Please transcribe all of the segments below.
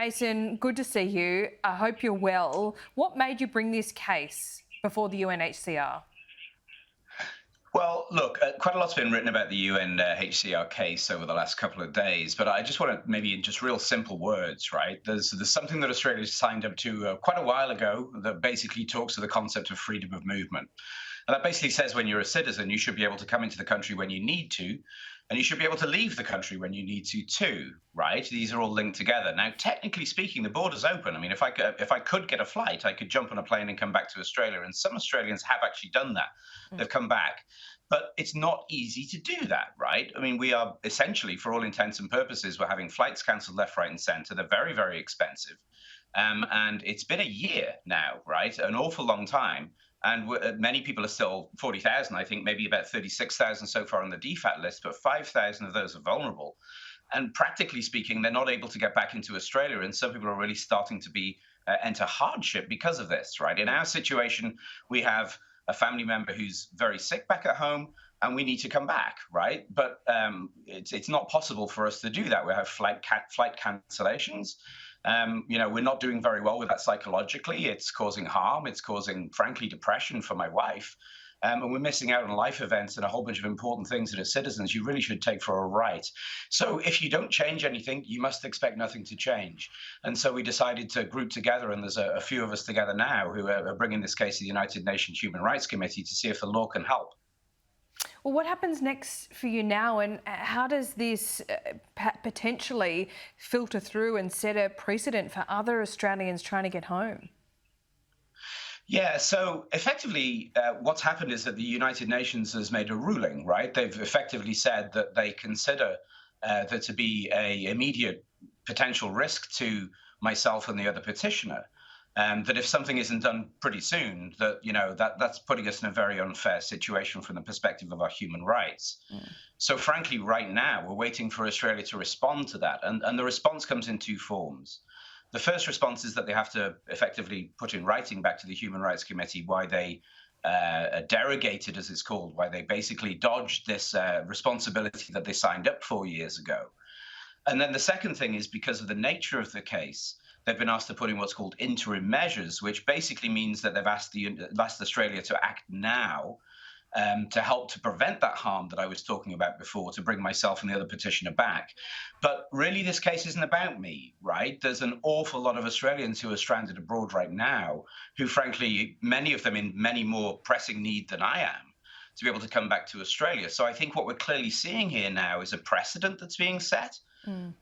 Jason, good to see you. I hope you're well. What made you bring this case before the UNHCR? Well, look, quite a lot's been written about the UNHCR case over the last couple of days, but I just want to maybe in just real simple words, right? There's something that Australia signed up to quite a while ago that basically talks to the concept of freedom of movement. And that basically says when you're a citizen, you should be able to come into the country when you need to, and you should be able to leave the country when you need to too, right? These are all linked together. Now, technically speaking, the border's open. I mean, if I could get a flight, I could jump on a plane and come back to Australia. And some Australians have actually done that. They've come back. But it's not easy to do that, right? I mean, we are essentially, for all intents and purposes, we're having flights cancelled left, right, and centre. They're very, very expensive. And it's been a year now, right? An awful long time. And many people are still 40,000, I think, maybe about 36,000 so far on the DFAT list, but 5,000 of those are vulnerable. And practically speaking, they're not able to get back into Australia. And some people are really starting to be enter hardship because of this, right? In our situation, we have a family member who's very sick back at home, and we need to come back, right? But it's not possible for us to do that. We have flight cancellations. We're not doing very well with that psychologically. It's causing harm. It's causing, frankly, depression for my wife. And we're missing out on life events and a whole bunch of important things that as citizens you really should take for a right. So if you don't change anything, you must expect nothing to change. And so we decided to group together, and there's a few of us together now who are bringing this case to the United Nations Human Rights Committee to see if the law can help. Well, what happens next for you now, and how does this potentially filter through and set a precedent for other Australians trying to get home? Yeah, so effectively, what's happened is that the United Nations has made a ruling, right? They've effectively said that they consider there to be a immediate potential risk to myself and the other petitioner. That if something isn't done pretty soon, that's putting us in a very unfair situation from the perspective of our human rights. So frankly, right now, we're waiting for Australia to respond to that. And the response comes in two forms. The first response is that they have to effectively put in writing back to the Human Rights Committee why they derogated, as it's called, why they basically dodged this responsibility that they signed up 4 years ago. And then the second thing is because of the nature of the case, they've been asked to put in what's called interim measures, which basically means that they've asked Australia to act now to help to prevent that harm that I was talking about before, to bring myself and the other petitioner back. But really, this case isn't about me, right? There's an awful lot of Australians who are stranded abroad right now, who frankly, many of them in many more pressing need than I am, to be able to come back to Australia. So I think what we're clearly seeing here now is a precedent that's being set.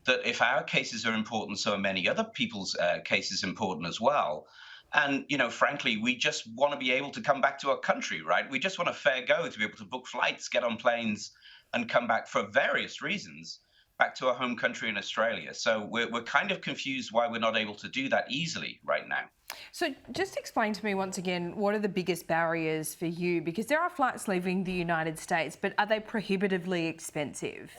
That if our cases are important, so are many other people's cases important as well. And, frankly, we just want to be able to come back to our country, right? We just want a fair go to be able to book flights, get on planes, and come back for various reasons back to our home country in Australia. So we're kind of confused why we're not able to do that easily right now. So just explain to me once again, what are the biggest barriers for you? Because there are flights leaving the United States, but are they prohibitively expensive?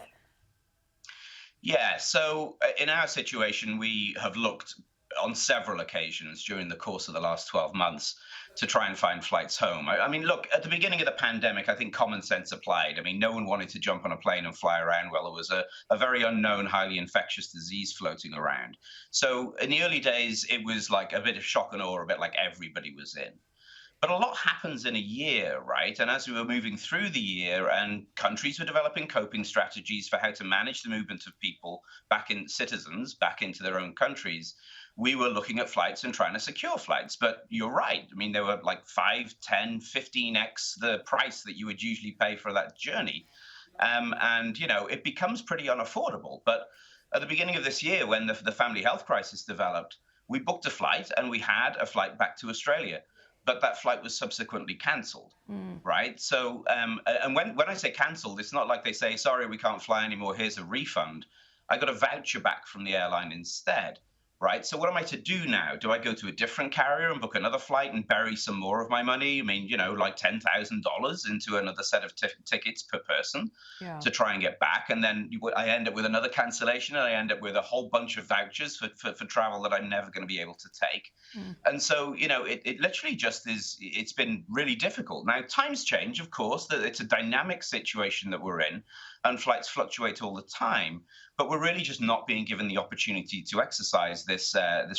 Yeah, so in our situation, we have looked on several occasions during the course of the last 12 months to try and find flights home. I mean, look, at the beginning of the pandemic, I think common sense applied. I mean, no one wanted to jump on a plane and fly around while there was a very unknown, highly infectious disease floating around. So in the early days, it was like a bit of shock and awe, a bit like everybody was in. But a lot happens in a year, right? And as we were moving through the year and countries were developing coping strategies for how to manage the movement of people citizens back into their own countries, we were looking at flights and trying to secure flights. But you're right. I mean, they were like 5, 10, 15x the price that you would usually pay for that journey. It becomes pretty unaffordable. But at the beginning of this year, when the family health crisis developed, we booked a flight and we had a flight back to Australia. But that flight was subsequently cancelled, right? So, and when I say cancelled, it's not like they say, sorry, we can't fly anymore, here's a refund. I got a voucher back from the airline instead, right? So what am I to do now? Do I go to a different carrier and book another flight and bury some more of my money? I mean, like $10,000 into another set of tickets per person to try and get back. And then I end up with another cancellation, and I end up with a whole bunch of vouchers for travel that I'm never going to be able to take. And so, it literally just it's been really difficult. Now, times change, of course, that it's a dynamic situation that we're in. and flights fluctuate all the time. But we're really just not being given the opportunity to exercise this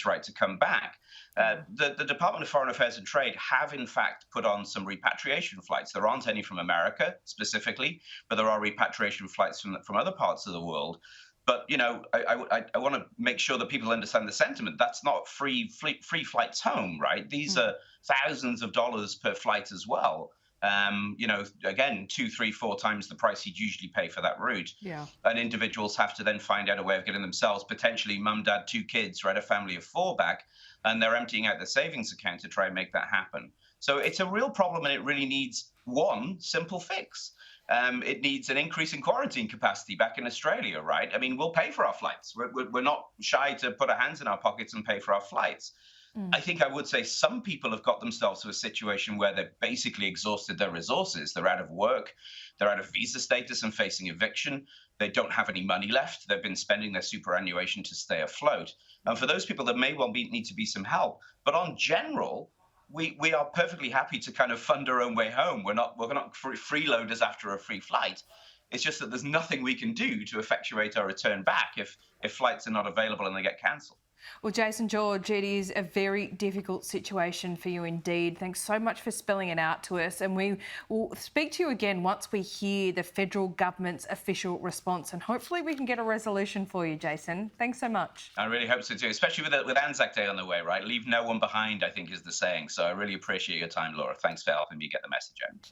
right to come back. Yeah. The Department of Foreign Affairs and Trade have, in fact, put on some repatriation flights. There aren't any from America specifically, but there are repatriation flights from other parts of the world. But I want to make sure that people understand the sentiment. That's not free flights home, right? These Mm. are thousands of dollars per flight as well. Again, two, three, four times the price you'd usually pay for that route. Yeah. And individuals have to then find out a way of getting themselves, potentially mum, dad, two kids, right, a family of four back, and they're emptying out their savings account to try and make that happen. So it's a real problem, and it really needs one simple fix. It needs an increase in quarantine capacity back in Australia, right? I mean, we'll pay for our flights. We're not shy to put our hands in our pockets and pay for our flights. Mm. I think I would say some people have got themselves to a situation where they've basically exhausted their resources. They're out of work, they're out of visa status and facing eviction. They don't have any money left. They've been spending their superannuation to stay afloat. And for those people, there may well need to be some help. But on general, we are perfectly happy to kind of fund our own way home. We're not freeloaders after a free flight. It's just that there's nothing we can do to effectuate our return back if flights are not available and they get cancelled. Well, Jason George, it is a very difficult situation for you indeed. Thanks so much for spelling it out to us. And we will speak to you again once we hear the federal government's official response. And hopefully we can get a resolution for you, Jason. Thanks so much. I really hope so too, especially with Anzac Day on the way, right? Leave no one behind, I think is the saying. So I really appreciate your time, Laura. Thanks for helping me get the message out.